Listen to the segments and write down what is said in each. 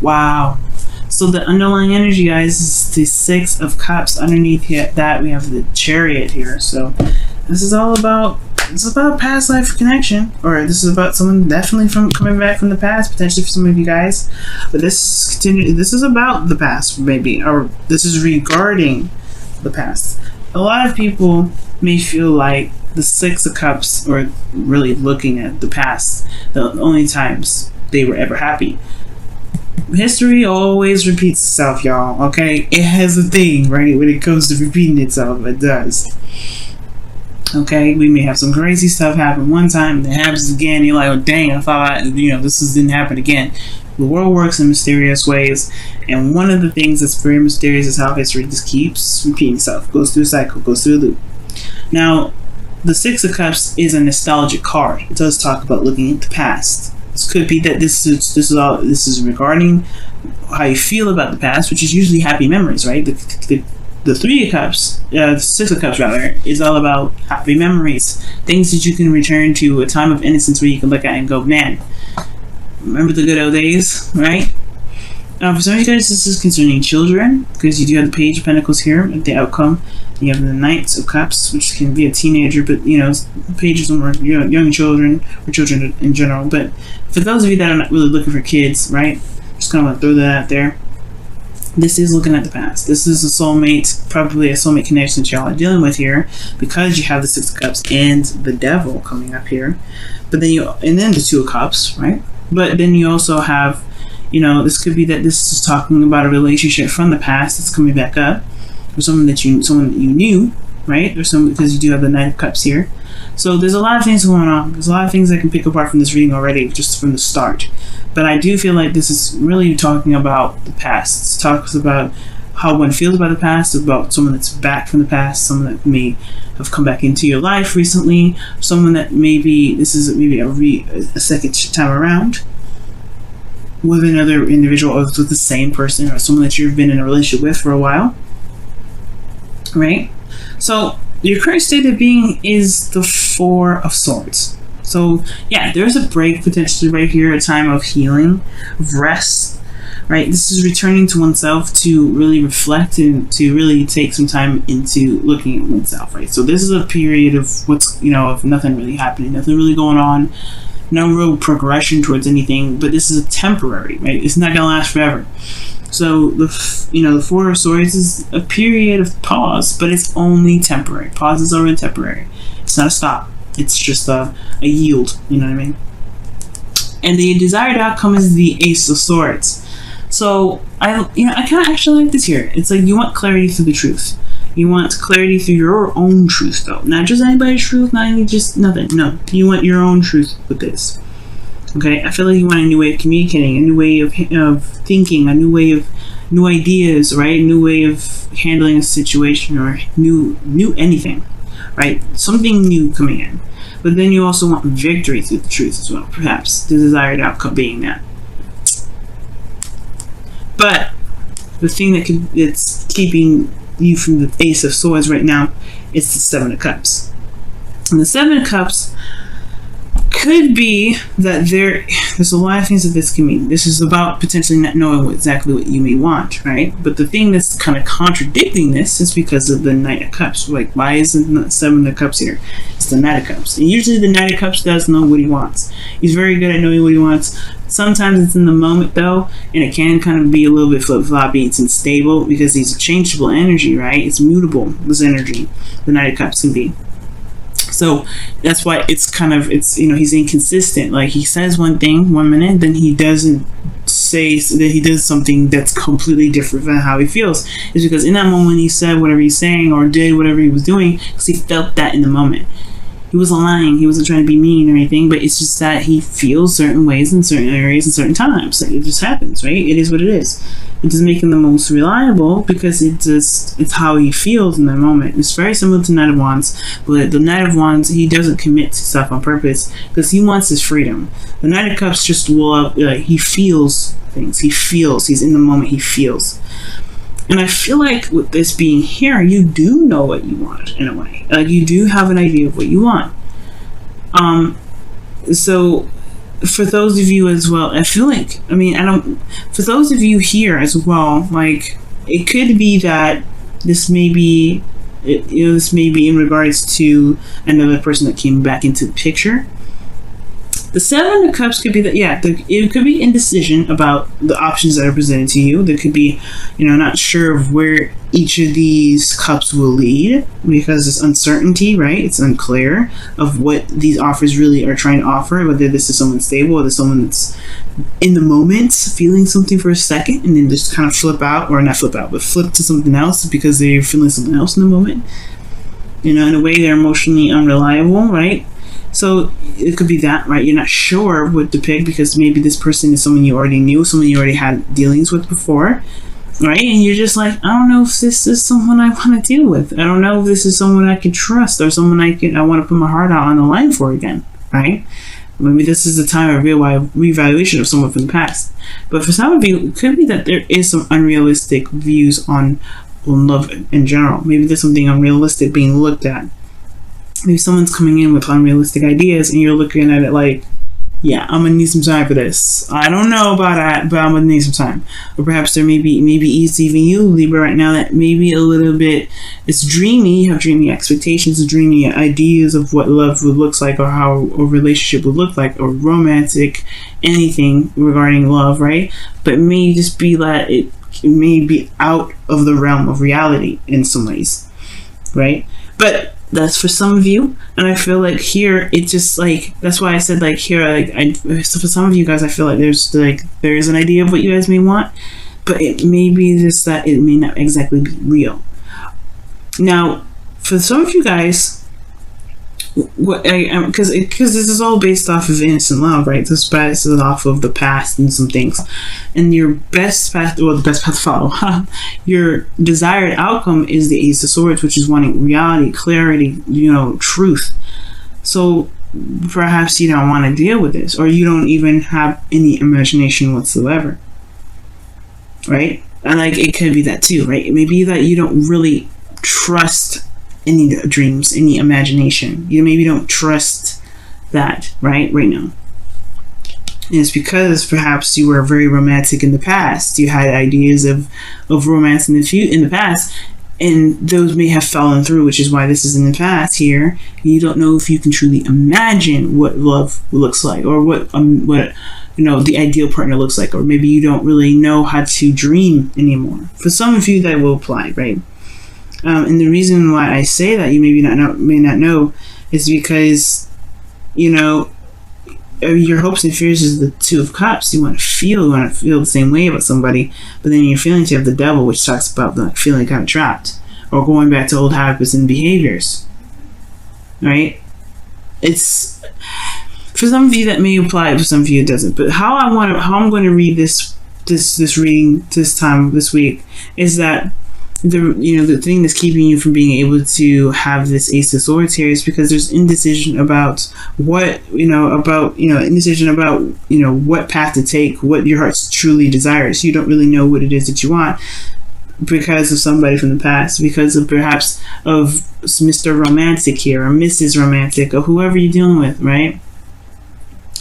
Wow. So the underlying energy, guys, is the Six of Cups. Underneath that, we have the Chariot here. So this is all about, it's about past life connection, or this is about someone definitely from coming back from the past, potentially for some of you guys. But this is about the past, maybe, or this is regarding the past. A lot of people may feel like the Six of Cups, or really looking at the past, the only times they were ever happy. History always repeats itself, y'all, okay? It has a thing, right? When it comes to repeating itself, it does. Okay, we may have some crazy stuff happen one time, and it happens again. You're like, oh dang, I thought this didn't happen again. The world works in mysterious ways, and one of the things that's very mysterious is how history just keeps repeating itself, goes through a cycle, goes through a loop. Now, the Six of Cups is a nostalgic card. It does talk about looking at the past. This could be that this is regarding how you feel about the past, which is usually happy memories, right? The Three of Cups, the Six of Cups rather, is all about happy memories, things that you can return to, a time of innocence where you can look at and go, man, remember the good old days, right? For some of you guys, this is concerning children, because you do have the Page of Pentacles here at the outcome. You have the Knights of Cups, which can be a teenager, but pages are more young children, or children in general. But for those of you that are not really looking for kids, right? Just kind of want to throw that out there. This is looking at the past. This is a soulmate, probably a soulmate connection that y'all are dealing with here, because you have the Six of Cups and the Devil coming up here. But then then the Two of Cups, right? But then you also have, this could be that this is talking about a relationship from the past that's coming back up, or someone that you knew, right? Or because you do have the Knight of Cups here. So there's a lot of things going on. There's a lot of things I can pick apart from this reading already, just from the start. But I do feel like this is really talking about the past. It talks about how one feels about the past, about someone that's back from the past, someone that may have come back into your life recently, someone that this is maybe a second time around with another individual, or with the same person, or someone that you've been in a relationship with for a while, right? So your current state of being is the Four of Swords. So yeah, there's a break potentially right here, a time of healing, of rest, right? This is returning to oneself to really reflect and to really take some time into looking at oneself, right? So this is a period of of nothing really happening, nothing really going on, no real progression towards anything, but this is a temporary, right? It's not gonna last forever. So the Four of Swords is a period of pause, but it's only temporary. Pauses are temporary. It's not a stop. It's just a yield. You know what I mean? And the desired outcome is the Ace of Swords. So I kind of actually like this here. It's like you want clarity through the truth. You want clarity through your own truth, though, not just anybody's truth, not even just nothing. No, you want your own truth with this. Okay, I feel like you want a new way of communicating, a new way of thinking, a new way of new ideas, right? A new way of handling a situation, or new anything, right? Something new coming in. But then you also want victory through the truth as well, perhaps the desired outcome being that. But the thing that's keeping you from the Ace of Swords right now is the Seven of Cups. And the Seven of Cups could be that there's a lot of things that this can mean. This is about potentially not knowing exactly what you may want, right? But the thing that's kind of contradicting this is because of the Knight of Cups. Like, why isn't the Seven of Cups here? It's the Knight of Cups. And usually the Knight of Cups does know what he wants. He's very good at knowing what he wants. Sometimes it's in the moment, though, and it can kind of be a little bit flip-floppy. It's unstable because he's a changeable energy, right? It's mutable, this energy. The Knight of Cups can be. So that's why he's inconsistent. Like, he says one thing one minute, then he doesn't say that he does something that's completely different from how he feels. It's because in that moment he said whatever he's saying or did whatever he was doing because he felt that in the moment. He wasn't lying. He wasn't trying to be mean or anything, but it's just that he feels certain ways in certain areas and certain times. Like, it just happens, right? It is what it is. It doesn't make him the most reliable because it's how he feels in the moment. It's very similar to Knight of Wands, but the Knight of Wands, he doesn't commit to stuff on purpose because he wants his freedom. The Knight of Cups just he feels things. He feels. He's in the moment. He feels. And I feel like with this being here, you do know what you want in a way. Like, you do have an idea of what you want. So for those of you as well, I feel like, I mean, I don't, for those of you here as well, like, it could be that this may be, this may be in regards to another person that came back into the picture. The Seven of Cups could be that, yeah, it could be indecision about the options that are presented to you. There could be, not sure of where each of these cups will lead because it's uncertainty, right? It's unclear of what these offers really are trying to offer, whether this is someone stable or this someone that's in the moment feeling something for a second and then just kind of flip out, or not flip out, but flip to something else because they're feeling something else in the moment. In a way, they're emotionally unreliable, right? So it could be that, right? You're not sure what to pick because maybe this person is someone you already knew, someone you already had dealings with before, right? And you're just like, I don't know if this is someone I want to deal with. I don't know if this is someone I can trust or someone I want to put my heart out on the line for again, right? Maybe this is the time of reevaluation of someone from the past. But for some of you, it could be that there is some unrealistic views on love in general. Maybe there's something unrealistic being looked at. Maybe someone's coming in with unrealistic ideas and you're looking at it like, yeah, I'm gonna need some time for this. I don't know about that, but I'm gonna need some time. Or perhaps there maybe it's even you, Libra, right now, that maybe a little bit, it's dreamy. You have dreamy expectations, dreamy ideas of what love would look like, or how a relationship would look like, or romantic, anything regarding love, right? But it may just be that it may be out of the realm of reality in some ways, right? But that's for some of you, and I feel like here it's just like, that's why I said like here, like so for some of you guys, I feel like there's an idea of what you guys may want, but it may be just that it may not exactly be real. Now, for some of you guys, what because this is all based off of innocent love, right? This is off of the past and some things, and your best path, or the best path to follow, your desired outcome is the Ace of Swords, which is wanting reality, clarity, truth. So perhaps you don't want to deal with this, or you don't even have any imagination whatsoever, right? And like, it could be that too, right? It may be that you don't really trust any dreams, any imagination. You maybe don't trust that right now. And it's because perhaps you were very romantic in the past. You had ideas of romance in the past, and those may have fallen through, which is why this is in the past here. You don't know if you can truly imagine what love looks like, or what the ideal partner looks like, or maybe you don't really know how to dream anymore. For some of you, that will apply, right? And the reason why I say that you may not know is because, your hopes and fears is the Two of Cups. You want to feel the same way about somebody, but then in your feelings you have the Devil, which talks about the feeling kind of trapped, or going back to old habits and behaviors, right? It's, for some of you that may apply, for some of you it doesn't. But how I'm going to read this reading this week is that the thing that's keeping you from being able to have this Ace of Swords here is because there's indecision about what indecision about what path to take, what your heart truly desires. You don't really know what it is that you want because of somebody from the past, because of perhaps of Mr. Romantic here, or Mrs. Romantic, or whoever you're dealing with, right?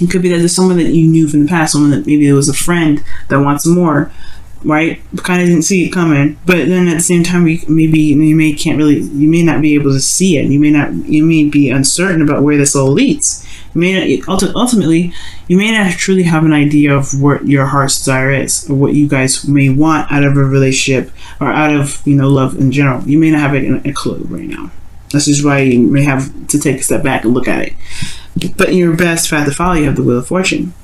It could be that there's someone that you knew from the past, someone that maybe it was a friend that wants more, right? Kind of didn't see it coming, but then at the same time, you may not be able to see it. You may be uncertain about where this all leads. Ultimately, you may not truly have an idea of what your heart's desire is, or what you guys may want out of a relationship, or out of love in general. You may not have a clue right now. This is why you may have to take a step back and look at it. But in your best path to follow, you have the Wheel of Fortune.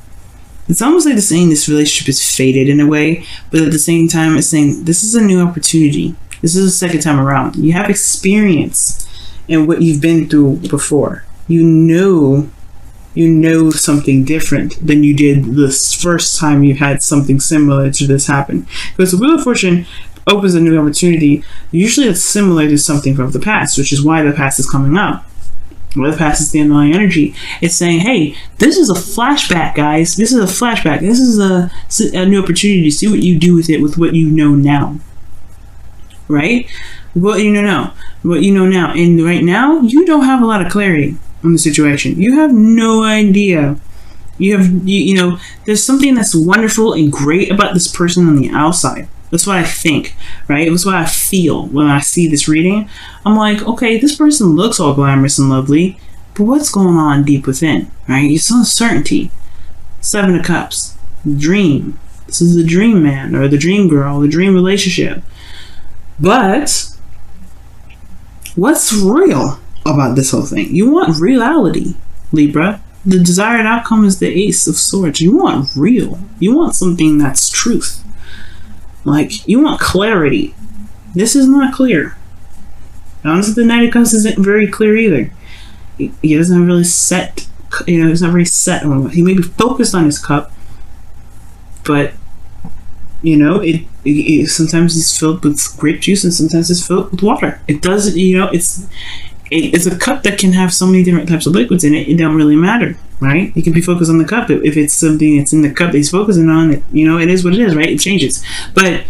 It's almost like it's saying this relationship is fated in a way, but at the same time, it's saying this is a new opportunity. This is the second time around. You have experience in what you've been through before. You know something different than you did this first time you had something similar to this happen. Because the Wheel of Fortune opens a new opportunity. Usually it's similar to something from the past, which is why the past is coming up. Where the past is the underlying energy. It's saying, hey, this is a flashback, guys. This is a flashback. This is a new opportunity to see what you do with it, with what you know now. Right? What you know now. What you know now. And right now, you don't have a lot of clarity on the situation. You have no idea You know, there's something that's wonderful and great about this person on the outside. That's what I think, right? That's what I feel when I see this reading. I'm like, okay, this person looks all glamorous and lovely, but what's going on deep within, right? It's uncertainty. 7 of Cups, dream. This is the dream man or the dream girl, the dream relationship. But what's real about this whole thing? You want reality, Libra. The desired outcome is the Ace of Swords. You want real. You want something that's truth. Like, you want clarity. This is not clear. Honestly, the Knight of Cups isn't very clear either. He doesn't really set, you know, he's not very set on. He may be focused on his cup, but, you know, it sometimes it's filled with grape juice and sometimes it's filled with water. It doesn't, you know, it's a cup that can have so many different types of liquids in it. It don't really matter, right? You can be focused on the cup. If it's something that's in the cup that he's focusing on, it, you know, it is what it is, right? It changes. But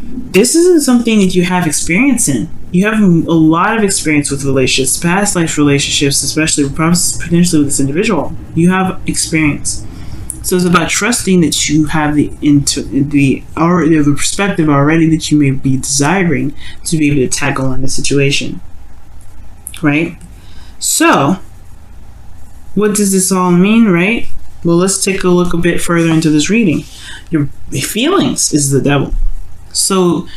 this isn't something that you have experience in. You have a lot of experience with relationships, past life relationships, especially potentially with this individual. You have experience. So it's about trusting that you have the perspective already that you may be desiring to be able to tackle on the situation. Right? So, what does this all mean, right? Well, let's take a look a bit further into this reading. Your feelings is the devil. So,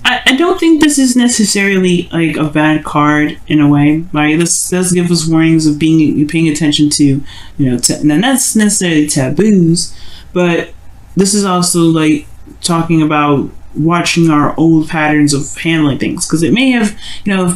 I don't think this is necessarily like a bad card in a way, right? This does give us warnings of paying attention to, you know, not necessarily taboos, but this is also like talking about watching our old patterns of handling things, because it may have, you know,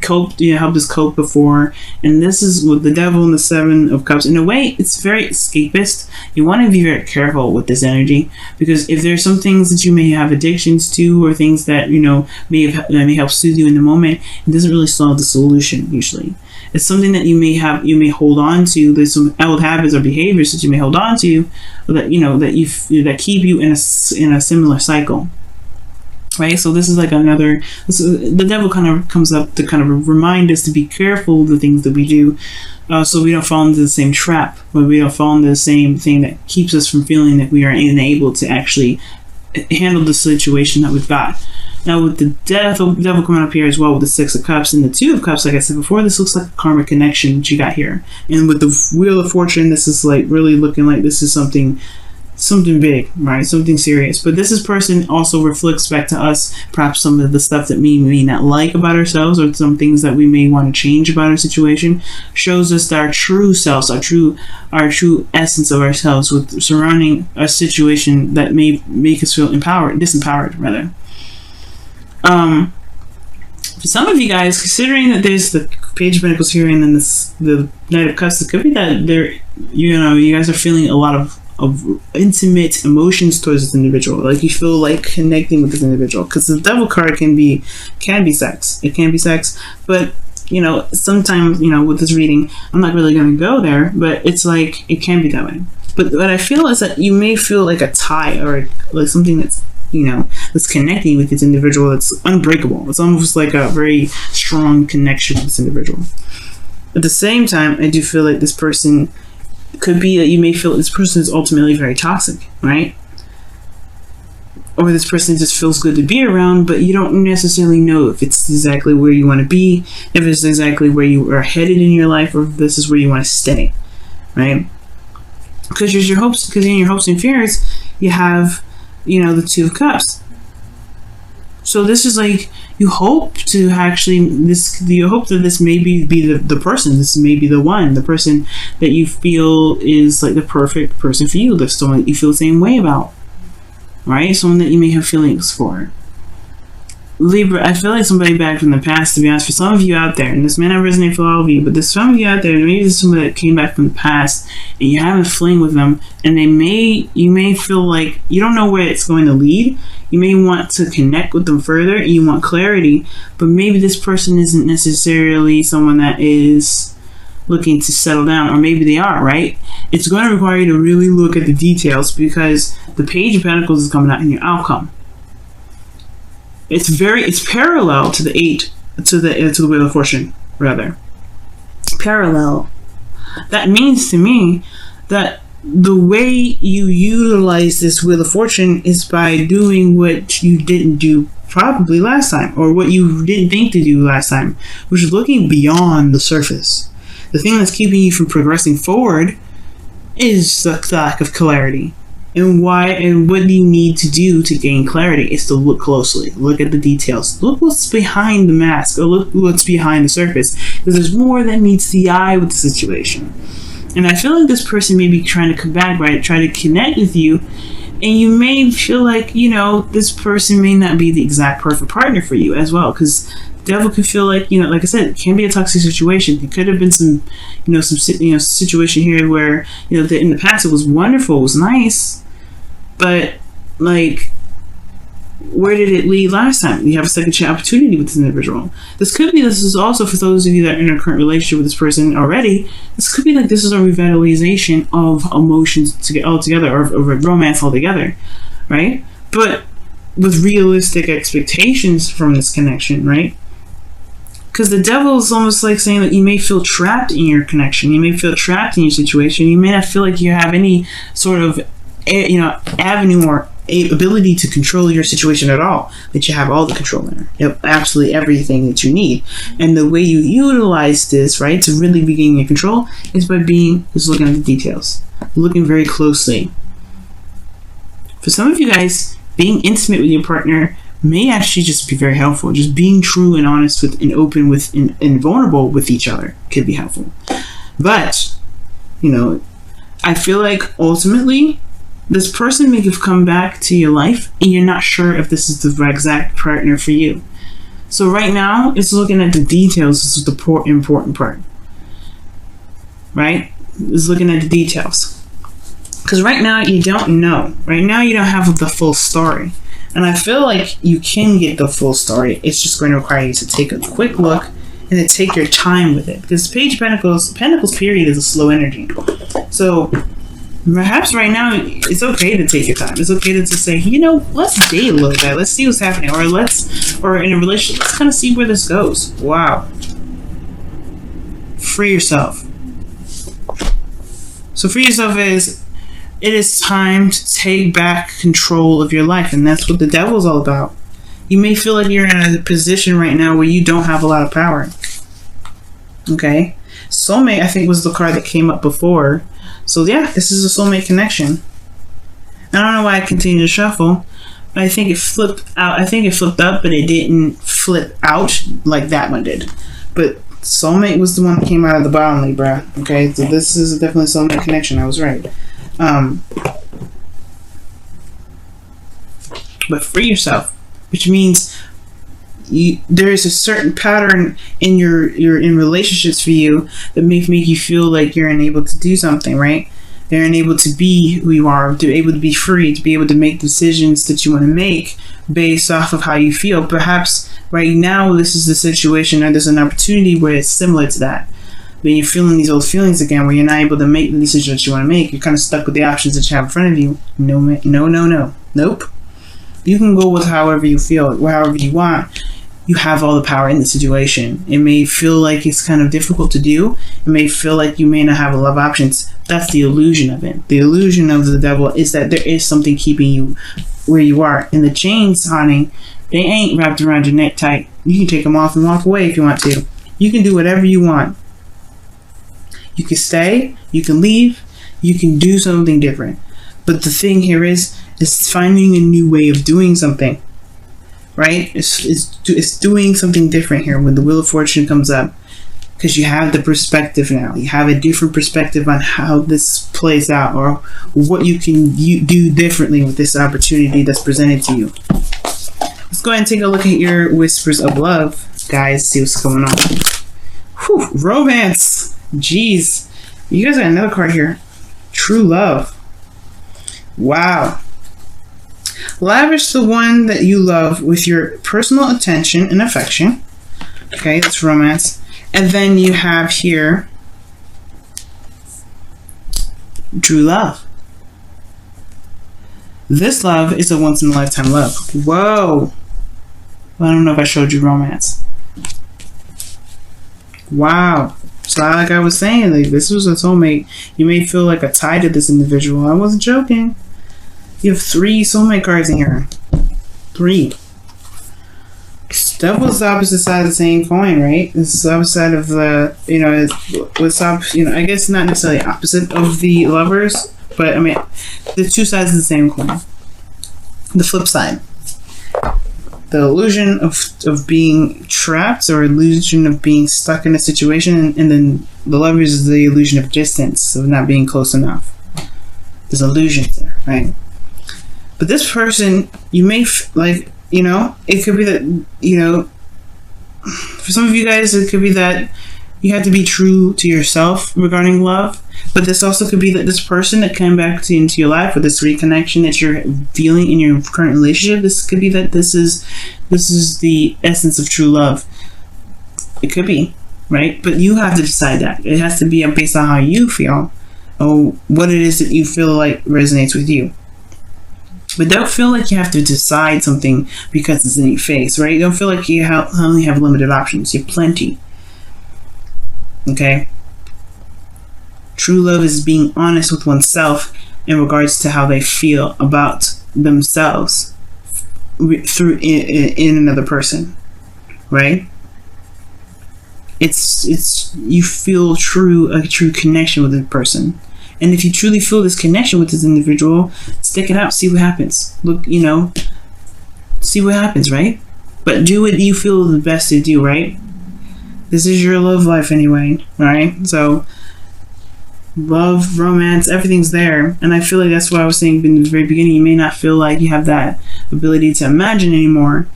coped, you know, helped us cope before. And this is with the devil and the 7 of Cups. In a way, it's very escapist. You want to be very careful with this energy, because if there's some things that you may have addictions to, or things that, you know, may help soothe you in the moment, it doesn't really solve the solution usually. It's something that you may hold on to. There's some old habits or behaviors that you may hold on to, that, you know, that keep you in a similar cycle. Right, so this is like the devil kind of comes up to kind of remind us to be careful of the things that we do, so we don't fall into the same trap, or we don't fall into the same thing that keeps us from feeling that we are unable to actually handle the situation that we've got. Now, with the devil coming up here as well, with the 6 of Cups and the 2 of Cups, like I said before, this looks like a karmic connection that you got here. And with the Wheel of Fortune, this is like really looking like this is something big, right? Something serious. But this person also reflects back to us perhaps some of the stuff that we may not like about ourselves, or some things that we may want to change about our situation. Shows us our true selves, our true essence of ourselves, with surrounding a situation that may make us feel disempowered rather. For some of you guys, considering that there's the Page of Pentacles here and then the Knight of Cups, it could be that you guys are feeling a lot of intimate emotions towards this individual. Like, you feel like connecting with this individual, because the devil card can be sex. It can be sex, but, you know, sometimes, you know, with this reading, I'm not really going to go there, but it's like, it can be that way. But what I feel is that you may feel like a tie, or like something that's, you know, that's connecting with this individual that's unbreakable. It's almost like a very strong connection with this individual. At the same time, I do feel like this person could be that you may feel this person is ultimately very toxic, right? Or this person just feels good to be around, but you don't necessarily know if it's exactly where you want to be, if it's exactly where you are headed in your life, or if this is where you want to stay, right? Because in your hopes and fears, you have, you know, the 2 of Cups. So this is like, you hope to actually, you hope that this may be the person, this may be the person that you feel is like the perfect person for you, the someone that you feel the same way about, right? Someone that you may have feelings for. Libra, I feel like somebody back from the past, to be honest, for some of you out there, and this may not resonate for all of you, but there's some of you out there, maybe there's somebody that came back from the past, and you have a fling with them, and you may feel like you don't know where it's going to lead. You may want to connect with them further, and you want clarity, but maybe this person isn't necessarily someone that is looking to settle down, or maybe they are, right? It's going to require you to really look at the details, because the Page of Pentacles is coming out in your outcome. It's parallel to the 8, to the Wheel of Fortune, rather. Parallel. that means to me that the way you utilize this Wheel of Fortune is by doing what you didn't do probably last time, or what you didn't think to do last time, which is looking beyond the surface. The thing that's keeping you from progressing forward is the lack of clarity. And what do you need to do to gain clarity is to look closely, look at the details, look what's behind the mask, or look what's behind the surface, because there's more that meets the eye with the situation. And I feel like this person may be trying to come back, right? Try to connect with you, and you may feel like, you know, this person may not be the exact perfect partner for you as well, because devil could feel like, you know, like I said, it can be a toxic situation. It could have been some situation here where, you know, in the past it was wonderful, it was nice, but like, where did it lead last time? You have a second chance opportunity with this individual. This is also for those of you that are in a current relationship with this person already. This could be like this is a revitalization of emotions to get all together, or romance altogether, right? But with realistic expectations from this connection, right? Because the devil is almost like saying that you may feel trapped in your connection. You may feel trapped in your situation. You may not feel like you have any sort of, you know, avenue or ability to control your situation at all, but you have all the control there. You have absolutely everything that you need. And the way you utilize this, right, to really begin your control is by looking at the details, looking very closely. For some of you guys, being intimate with your partner may actually just be very helpful. Just being true and honest with and open with and vulnerable with each other could be helpful. But, you know, I feel like ultimately this person may have come back to your life and you're not sure if this is the exact partner for you. So right now, it's looking at the details. This is the important part. Right? It's looking at the details. Because right now, you don't know. Right now, you don't have the full story. And I feel like you can get the full story. It's just going to require you to take a quick look and to take your time with it. Because Page of Pentacles period is a slow energy. So perhaps right now it's okay to take your time. It's okay to say, you know, let's date a little bit. Let's see what's happening. Or in a relationship, let's kind of see where this goes. Wow. Free yourself. So free yourself it is time to take back control of your life. And that's what the devil's all about. You may feel like you're in a position right now where you don't have a lot of power. Okay? Soulmate, I think, was the card that came up before. So yeah, this is a soulmate connection. I don't know why I continue to shuffle, but I think it flipped out. I think it flipped up, but it didn't flip out like that one did. But soulmate was the one that came out of the bottom, Libra. Okay, so this is definitely a soulmate connection. I was right. But free yourself, which means there is a certain pattern in in relationships for you that make you feel like you're unable to do something, right? They're unable to be who you are, to be able to be free, to be able to make decisions that you want to make based off of how you feel. Perhaps right now this is the situation, or there's an opportunity where it's similar to that. When you're feeling these old feelings again, where you're not able to make the decision that you want to make, you're kind of stuck with the options that you have in front of you. Nope. You can go with however you feel, however you want. You have all the power in the situation. It may feel like it's kind of difficult to do. It may feel like you may not have a lot of options. That's the illusion of it. The illusion of the devil is that there is something keeping you where you are. And the chains, honey, they ain't wrapped around your neck tight. You can take them off and walk away if you want to. You can do whatever you want. You can stay, you can leave, you can do something different. But the thing here is finding a new way of doing something. Right? It's doing something different here when the Wheel of Fortune comes up, because you have the perspective now. You have a different perspective on how this plays out, or what you can do differently with this opportunity that's presented to you. Let's go ahead and take a look at your whispers of love, guys. See what's going on. Whew, romance. Jeez, you guys got another card here. True love. Wow. Lavish the one that you love with your personal attention and affection. Okay, that's romance. And then you have here true love. This love is a once-in-a-lifetime love. Whoa. Well, I don't know if I showed you romance. Wow. So like I was saying, like this was a soulmate. You may feel like a tie to this individual. I wasn't joking. You have 3 soulmate cards in here. 3. That was the opposite side of the same coin, right? This is the opposite side of the, I guess not necessarily opposite of the lovers, but I mean, the 2 sides of the same coin. The flip side. The illusion of being trapped, or illusion of being stuck in a situation, and then the lovers is the illusion of distance, of not being close enough. There's illusions there, right? But this person, you may it could be that, for some of you guys, it could be that you have to be true to yourself regarding love. But this also could be that this person that came back into your life, or this reconnection that you're feeling in your current relationship, this could be that this is the essence of true love. It could be, right? But you have to decide that. It has to be based on how you feel, or what it is that you feel like resonates with you. But don't feel like you have to decide something because it's in your face, right? Don't feel like you only have limited options. You have plenty. Okay? True love is being honest with oneself in regards to how they feel about themselves through in another person, right? It's you feel a true connection with a person. And if you truly feel this connection with this individual, stick it out, see what happens. Look, see what happens, right? But do what you feel the best to do, right? This is your love life anyway, right? So, love, romance, everything's there. And I feel like that's why I was saying in the very beginning, you may not feel like you have that ability to imagine anymore,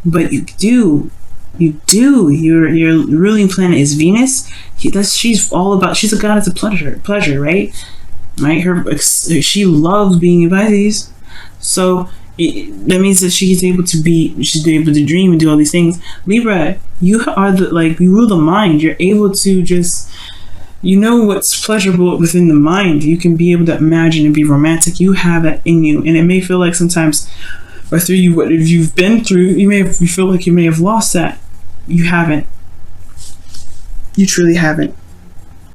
but you do. You do. Your ruling planet is Venus. She's a goddess of pleasure, right? Right. She loves being in Pisces, so that means that she's able to dream and do all these things. Libra, you rule the mind. You're able to just, what's pleasurable within the mind. You can be able to imagine and be romantic. You have that in you, and it may feel like sometimes, or through you, what you've been through, you feel like you may have lost that. You haven't. You truly haven't.